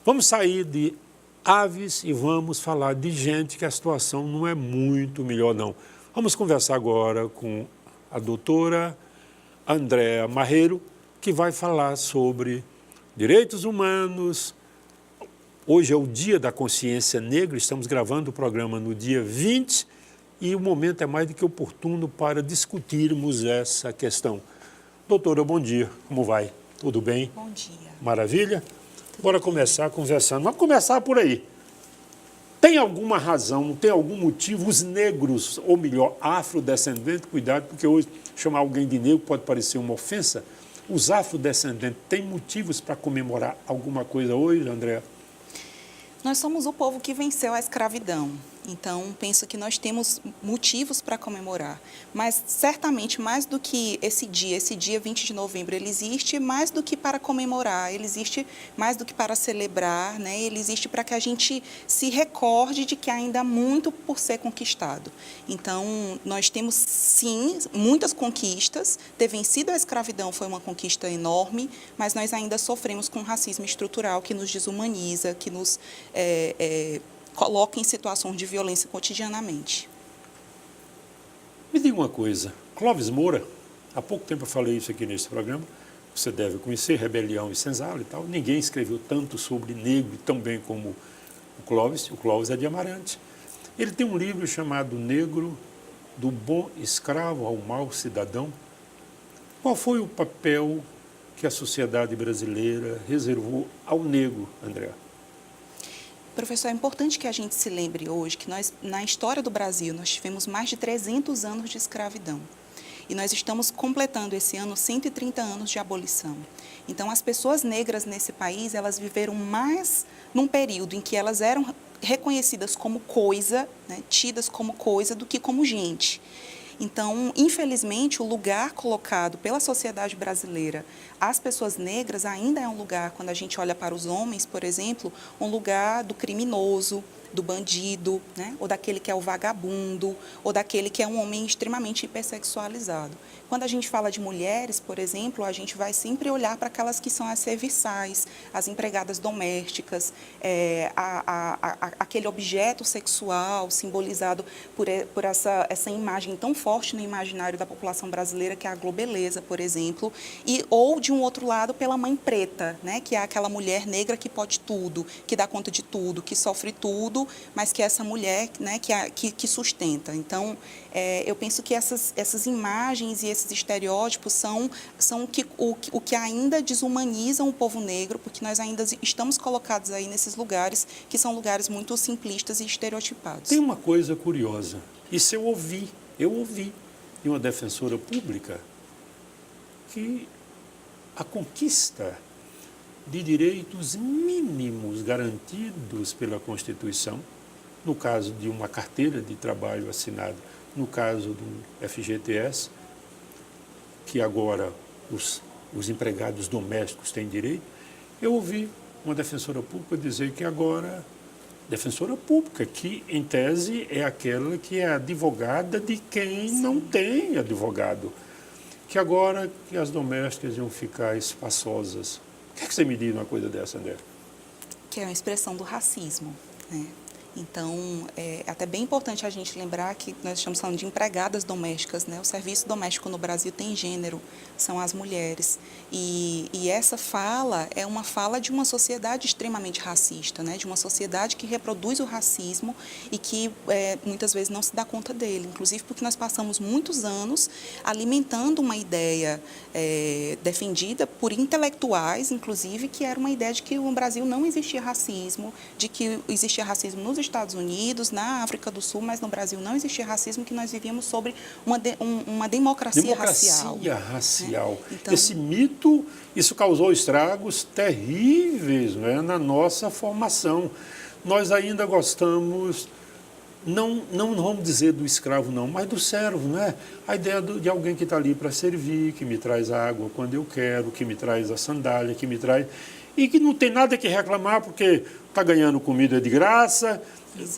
Vamos sair de aves e vamos falar de gente que a situação não é muito melhor, não. Vamos conversar agora com a doutora Andréa Marreiro, que vai falar sobre direitos humanos. Hoje é o Dia da Consciência Negra, estamos gravando o programa no dia 20 e o momento é mais do que oportuno para discutirmos essa questão. Doutora, bom dia, como vai? Tudo bem? Bom dia. Maravilha? Bora começar conversando. Vamos começar por aí. Tem alguma razão, tem algum motivo, os negros, ou melhor, afrodescendentes, cuidado, porque hoje chamar alguém de negro pode parecer uma ofensa. Os afrodescendentes têm motivos para comemorar alguma coisa hoje, André? Nós somos o povo que venceu a escravidão, então penso que nós temos motivos para comemorar, mas certamente mais do que esse dia 20 de novembro, ele existe mais do que para comemorar, ele existe mais do que para celebrar, né? Ele existe para que a gente se recorde de que ainda há muito por ser conquistado. Então, nós temos sim muitas conquistas, ter vencido a escravidão foi uma conquista enorme, mas nós ainda sofremos com racismo estrutural que nos desumaniza, que nos coloca em situações de violência cotidianamente. Me diga uma coisa, Clóvis Moura, há pouco tempo eu falei isso aqui nesse programa, você deve conhecer, Rebelião e Senzala e tal, ninguém escreveu tanto sobre negro tão bem como o Clóvis é de Amarante. Ele tem um livro chamado Negro, do bom escravo ao mau cidadão. Qual foi o papel que a sociedade brasileira reservou ao negro, André? Professor, é importante que a gente se lembre hoje que nós, na história do Brasil, nós tivemos mais de 300 anos de escravidão. E nós estamos completando esse ano 130 anos de abolição. Então, as pessoas negras nesse país, elas viveram mais num período em que elas eram reconhecidas como coisa, né, tidas como coisa, do que como gente. Então, infelizmente, o lugar colocado pela sociedade brasileira às pessoas negras ainda é um lugar, quando a gente olha para os homens, por exemplo, um lugar do criminoso, do bandido, né? Ou daquele que é o vagabundo, ou daquele que é um homem extremamente hipersexualizado. Quando a gente fala de mulheres, por exemplo, a gente vai sempre olhar para aquelas que são as serviçais, as empregadas domésticas, aquele objeto sexual simbolizado por essa imagem tão forte no imaginário da população brasileira, que é a globeleza, por exemplo, ou, de um outro lado, pela mãe preta, né? Que é aquela mulher negra que pode tudo, que dá conta de tudo, que sofre tudo, mas que é essa mulher, né, que sustenta. Então, eu penso que essas imagens e esses estereótipos são o que ainda desumanizam o povo negro, porque nós ainda estamos colocados aí nesses lugares que são lugares muito simplistas e estereotipados. Tem uma coisa curiosa, isso eu ouvi de uma defensora pública, que a conquista de direitos mínimos garantidos pela Constituição, no caso de uma carteira de trabalho assinada, no caso do FGTS, que agora os empregados domésticos têm direito, eu ouvi uma defensora pública dizer que agora, defensora pública, que em tese é aquela que é advogada de quem não tem advogado, que agora que as domésticas iam ficar espaçosas. O que é que você me diz numa coisa dessa, André? Que é uma expressão do racismo, né? Então, é até bem importante a gente lembrar que nós estamos falando de empregadas domésticas, né? O serviço doméstico no Brasil tem gênero, são as mulheres. E essa fala é uma fala de uma sociedade extremamente racista, né? De uma sociedade que reproduz o racismo e que muitas vezes não se dá conta dele. Inclusive porque nós passamos muitos anos alimentando uma ideia defendida por intelectuais, inclusive, que era uma ideia de que no Brasil não existia racismo, de que existia racismo nos Estados Unidos, na África do Sul, mas no Brasil não existia racismo, que nós vivíamos sobre uma democracia racial. Racial. Né? Então, esse mito, isso causou estragos terríveis, né, na nossa formação. Nós ainda gostamos, não vamos dizer do escravo não, mas do servo, né? A ideia de alguém que está ali para servir, que me traz a água quando eu quero, que me traz a sandália, que me traz... E que não tem nada que reclamar, porque está ganhando comida de graça,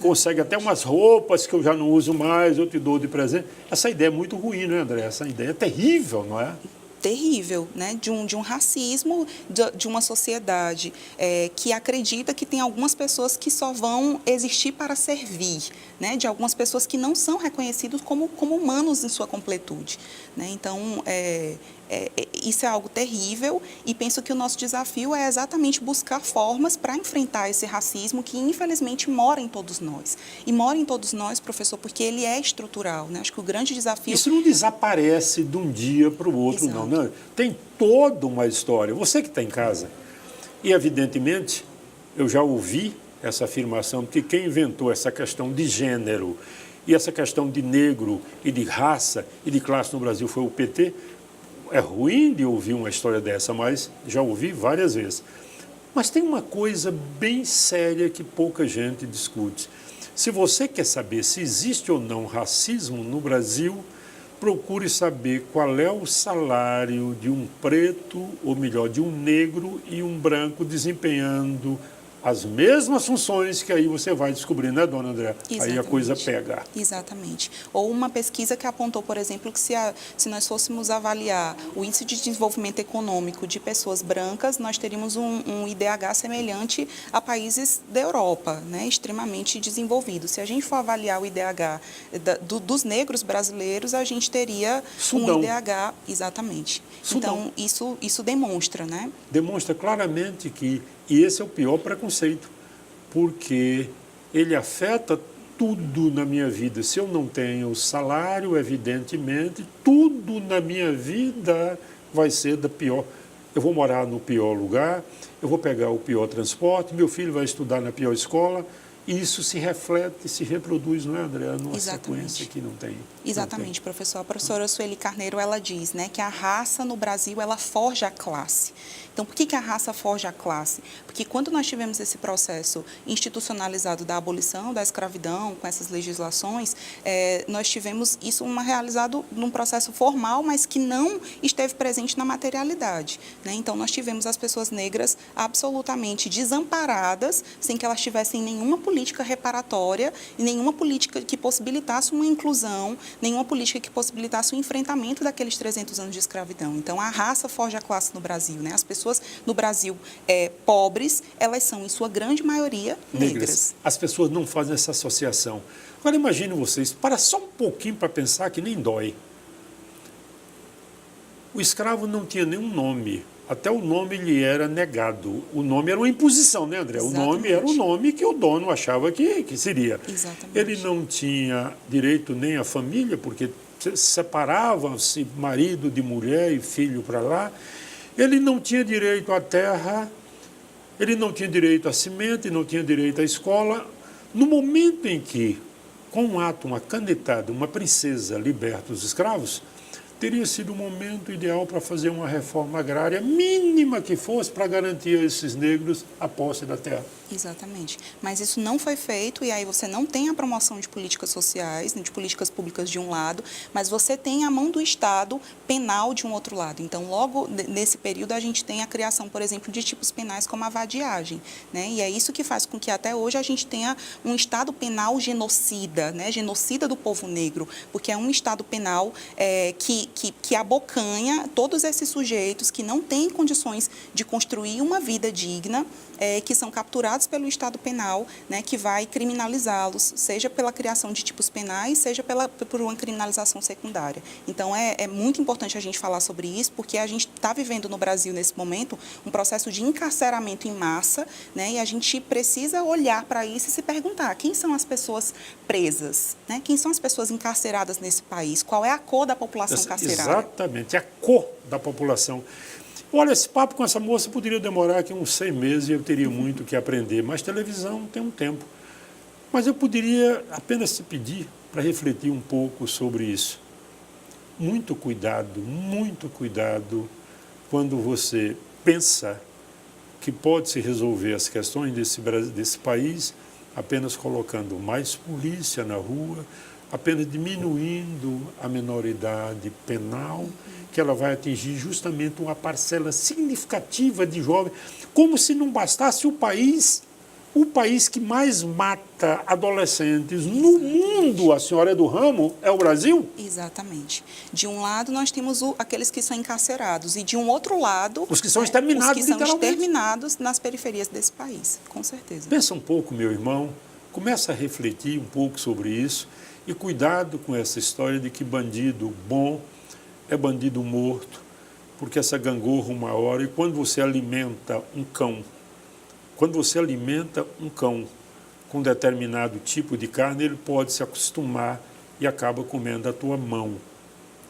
consegue até umas roupas que eu já não uso mais, eu te dou de presente. Essa ideia é muito ruim, não é, André? Essa ideia é terrível, não é? terrível, né? De um racismo de uma sociedade que acredita que tem algumas pessoas que só vão existir para servir, né? De algumas pessoas que não são reconhecidos como humanos em sua completude, né? Então, isso é algo terrível e penso que o nosso desafio é exatamente buscar formas para enfrentar esse racismo que, infelizmente, mora em todos nós. E mora em todos nós, professor, porque ele é estrutural, né? Acho que o grande desafio... Isso não desaparece de um dia para o outro, Exato. não, né? Tem toda uma história. Você que está em casa, e evidentemente, eu já ouvi essa afirmação de que quem inventou essa questão de gênero e essa questão de negro e de raça e de classe no Brasil foi o PT. É ruim de ouvir uma história dessa, mas já ouvi várias vezes. Mas tem uma coisa bem séria que pouca gente discute. Se você quer saber se existe ou não racismo no Brasil, procure saber qual é o salário de um preto, ou melhor, de um negro e um branco desempenhando as mesmas funções, que aí você vai descobrir, né, dona André? Exatamente. Aí a coisa pega. Exatamente. Ou uma pesquisa que apontou, por exemplo, que se nós fôssemos avaliar o índice de desenvolvimento econômico de pessoas brancas, nós teríamos um IDH semelhante a países da Europa, né, extremamente desenvolvidos. Se a gente for avaliar o IDH dos negros brasileiros, a gente teria Sudão. um IDH, exatamente. Sudão. Então, isso demonstra, né? Demonstra claramente que, e esse é o pior preconceito, porque ele afeta tudo na minha vida. Se eu não tenho salário, evidentemente, tudo na minha vida vai ser da pior. Eu vou morar no pior lugar, eu vou pegar o pior transporte, meu filho vai estudar na pior escola, e isso se reflete, se reproduz, não é, André? Numa sequência que não tem. Exatamente, professor. A professora Sueli Carneiro, ela diz, né, que a raça no Brasil, ela forja a classe. Então, por que a raça forja a classe? Porque quando nós tivemos esse processo institucionalizado da abolição da escravidão, com essas legislações, nós tivemos isso realizado num processo formal, mas que não esteve presente na materialidade, né? Então, nós tivemos as pessoas negras absolutamente desamparadas, sem que elas tivessem nenhuma política reparatória e nenhuma política que possibilitasse uma inclusão, nenhuma política que possibilitasse o enfrentamento daqueles 300 anos de escravidão. Então, a raça forja a classe no Brasil, né? As pessoas no Brasil pobres, elas são, em sua grande maioria, negras. As pessoas não fazem essa associação. Agora, imagine vocês, para só um pouquinho para pensar que nem dói. O escravo não tinha nenhum nome. Até o nome lhe era negado. O nome era uma imposição, né, André? Exatamente. O nome era o nome que o dono achava que seria. Exatamente. Ele não tinha direito nem à família, porque separava-se marido de mulher e filho para lá. Ele não tinha direito à terra, ele não tinha direito a cimento, ele não tinha direito à escola. No momento em que, com um ato, uma canetada, uma princesa liberta os escravos, teria sido o momento ideal para fazer uma reforma agrária mínima que fosse para garantir a esses negros a posse da terra. Exatamente. Mas isso não foi feito e aí você não tem a promoção de políticas sociais, de políticas públicas de um lado, mas você tem a mão do Estado penal de um outro lado. Então, logo nesse período, a gente tem a criação, por exemplo, de tipos penais como a vadiagem, né? E é isso que faz com que até hoje a gente tenha um Estado penal genocida, né? Genocida do povo negro, porque é um Estado penal que abocanha todos esses sujeitos que não têm condições de construir uma vida digna, que são capturados pelo Estado penal, né, que vai criminalizá-los, seja pela criação de tipos penais, seja por uma criminalização secundária. Então, é muito importante a gente falar sobre isso, porque a gente está vivendo no Brasil, nesse momento, um processo de encarceramento em massa, né, e a gente precisa olhar para isso e se perguntar quem são as pessoas presas, né, quem são as pessoas encarceradas nesse país, qual é a cor da população carcerária. Exatamente, a cor da população. Olha, esse papo com essa moça poderia demorar aqui uns 6 meses e eu teria muito que aprender, mas televisão tem um tempo. Mas eu poderia apenas te pedir para refletir um pouco sobre isso. Muito cuidado quando você pensa que pode-se resolver as questões desse país apenas colocando mais polícia na rua, apenas diminuindo a menoridade penal, que ela vai atingir justamente uma parcela significativa de jovens, como se não bastasse o país o país que mais mata adolescentes no mundo, a senhora é do ramo, é o Brasil? Exatamente. De um lado, nós temos aqueles que são encarcerados, e de um outro lado... Os que são exterminados, os que são literalmente. exterminados nas periferias desse país, com certeza. Pensa um pouco, meu irmão, começa a refletir um pouco sobre isso e cuidado com essa história de que bandido bom é bandido morto, porque essa gangorra uma hora, e quando você alimenta um cão com determinado tipo de carne, ele pode se acostumar e acaba comendo a tua mão.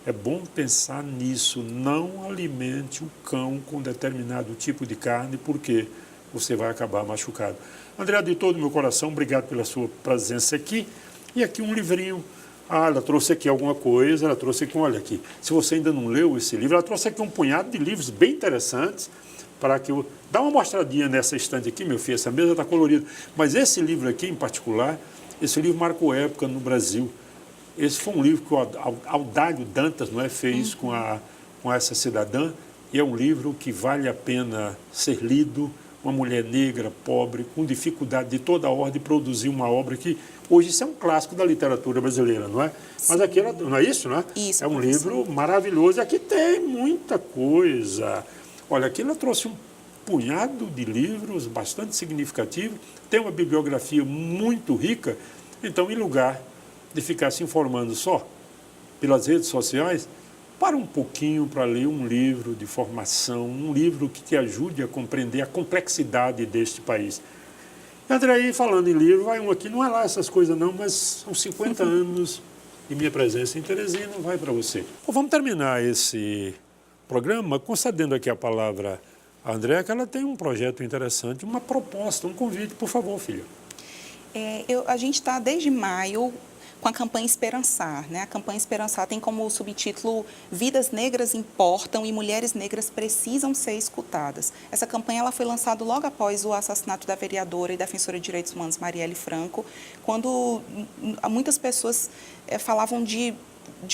É bom pensar nisso, não alimente o cão com determinado tipo de carne, porque você vai acabar machucado. André, de todo o meu coração, obrigado pela sua presença aqui. E aqui um livrinho. Ah, ela trouxe aqui alguma coisa, ela trouxe aqui, olha aqui. Se você ainda não leu esse livro, ela trouxe aqui um punhado de livros bem interessantes, para que eu... Dá uma mostradinha nessa estante aqui, meu filho, essa mesa está colorida. Mas esse livro aqui, em particular, esse livro marcou época no Brasil. Esse foi um livro que o Audálio Dantas, não é, fez com essa cidadã, e é um livro que vale a pena ser lido. Uma mulher negra, pobre, com dificuldade de toda a ordem, produzir uma obra que hoje isso é um clássico da literatura brasileira, não é? Sim. Mas aqui não é isso, não é? Isso, é um livro maravilhoso. Aqui tem muita coisa. Olha, aqui ela trouxe um punhado de livros bastante significativo, tem uma bibliografia muito rica. Então, em lugar de ficar se informando só pelas redes sociais, para um pouquinho para ler um livro de formação, um livro que te ajude a compreender a complexidade deste país. André, aí falando em livro, vai um aqui, não é lá essas coisas não, mas são 50 anos de minha presença em Teresina, vai para você. Bom, vamos terminar esse programa concedendo aqui a palavra a André, que ela tem um projeto interessante, uma proposta, um convite, por favor, filha. A gente está desde maio com a campanha Esperançar, né? A campanha Esperançar tem como subtítulo Vidas Negras Importam e Mulheres Negras Precisam Ser Escutadas. Essa campanha ela foi lançada logo após o assassinato da vereadora e defensora de direitos humanos Marielle Franco, quando muitas pessoas falavam de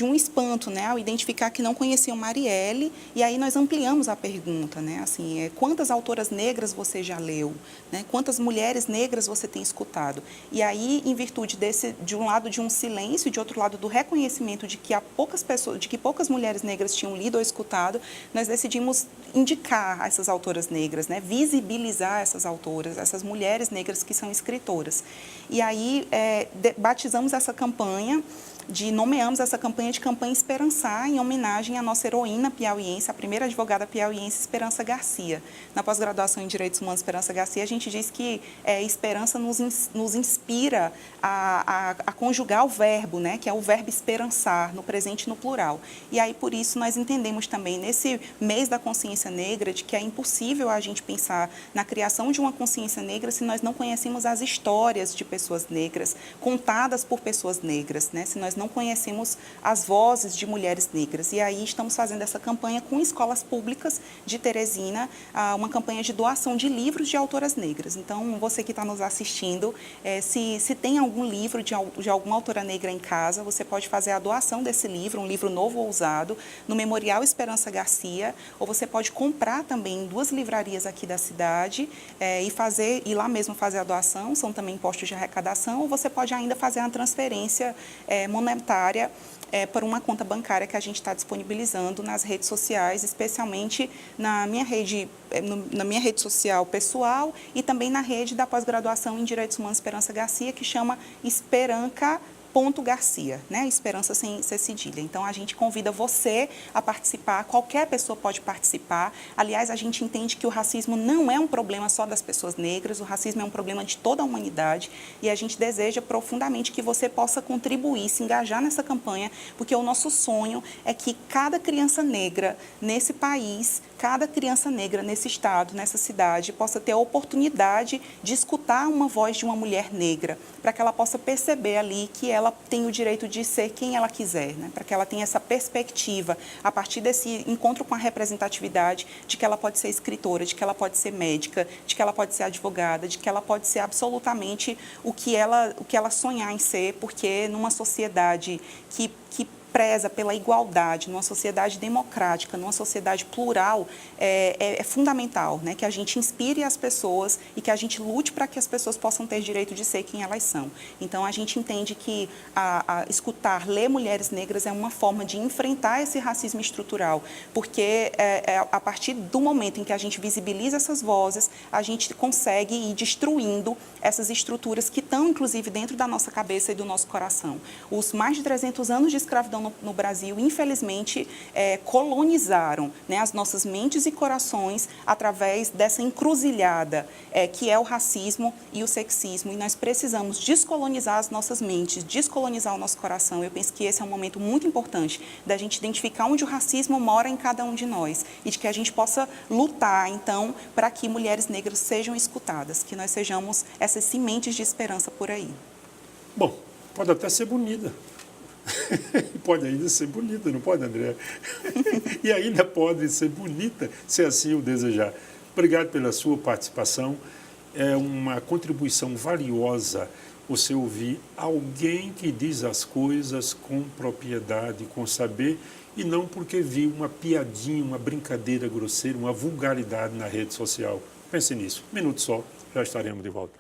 um espanto, né, ao identificar que não conheciam Marielle, e aí nós ampliamos a pergunta, né, assim, quantas autoras negras você já leu, né, quantas mulheres negras você tem escutado? E aí, em virtude de um lado de um silêncio e de outro lado do reconhecimento de que poucas mulheres negras tinham lido ou escutado, nós decidimos indicar essas autoras negras, né, visibilizar essas autoras, essas mulheres negras que são escritoras. E aí batizamos essa campanha, nomeamos essa campanha de Campanha Esperançar, em homenagem à nossa heroína piauiense, a primeira advogada piauiense, Esperança Garcia. Na pós-graduação em Direitos Humanos, Esperança Garcia, a gente diz que esperança nos inspira a conjugar o verbo, né, que é o verbo esperançar, no presente e no plural. E aí, por isso, nós entendemos também, nesse mês da consciência negra, de que é impossível a gente pensar na criação de uma consciência negra se nós não conhecemos as histórias de pessoas negras, contadas por pessoas negras, né, se nós não conhecemos as vozes de mulheres negras. E aí estamos fazendo essa campanha com escolas públicas de Teresina, uma campanha de doação de livros de autoras negras. Então, você que está nos assistindo, se tem algum livro de alguma autora negra em casa, você pode fazer a doação desse livro, um livro novo ou usado, no Memorial Esperança Garcia, ou você pode comprar também em 2 livrarias aqui da cidade e lá mesmo fazer a doação, são também postos de arrecadação, ou você pode ainda fazer a transferência monetária por uma conta bancária que a gente está disponibilizando nas redes sociais, especialmente na minha rede social pessoal e também na rede da pós-graduação em Direitos Humanos Esperança Garcia, que chama Esperanca.Garcia, né? Esperança sem cedilha. Então, a gente convida você a participar, qualquer pessoa pode participar. Aliás, a gente entende que o racismo não é um problema só das pessoas negras, o racismo é um problema de toda a humanidade e a gente deseja profundamente que você possa contribuir, se engajar nessa campanha, porque o nosso sonho é que cada criança negra nesse país, cada criança negra nesse estado, nessa cidade, possa ter a oportunidade de escutar uma voz de uma mulher negra, para que ela possa perceber ali que ela tem o direito de ser quem ela quiser, né? Para que ela tenha essa perspectiva, a partir desse encontro com a representatividade, de que ela pode ser escritora, de que ela pode ser médica, de que ela pode ser advogada, de que ela pode ser absolutamente o que ela sonhar em ser, porque numa sociedade que preza pela igualdade, numa sociedade democrática, numa sociedade plural, é fundamental, né? Que a gente inspire as pessoas e que a gente lute para que as pessoas possam ter direito de ser quem elas são. Então, a gente entende que escutar, ler mulheres negras é uma forma de enfrentar esse racismo estrutural, porque a partir do momento em que a gente visibiliza essas vozes, a gente consegue ir destruindo essas estruturas que estão, inclusive, dentro da nossa cabeça e do nosso coração. Os mais de 300 anos de escravidão no Brasil, infelizmente, colonizaram, né, as nossas mentes e corações através dessa encruzilhada que é o racismo e o sexismo. E nós precisamos descolonizar as nossas mentes, descolonizar o nosso coração. Eu penso que esse é um momento muito importante da gente identificar onde o racismo mora em cada um de nós e de que a gente possa lutar, então, para que mulheres negras sejam escutadas, que nós sejamos essas sementes de esperança por aí. Bom, pode até ser bonita. Pode ainda ser bonita, não pode, André? E ainda pode ser bonita, se assim o desejar. Obrigado pela sua participação. É uma contribuição valiosa você ouvir alguém que diz as coisas com propriedade, com saber, e não porque viu uma piadinha, uma brincadeira grosseira, uma vulgaridade na rede social. Pense nisso. Um minuto só, já estaremos de volta.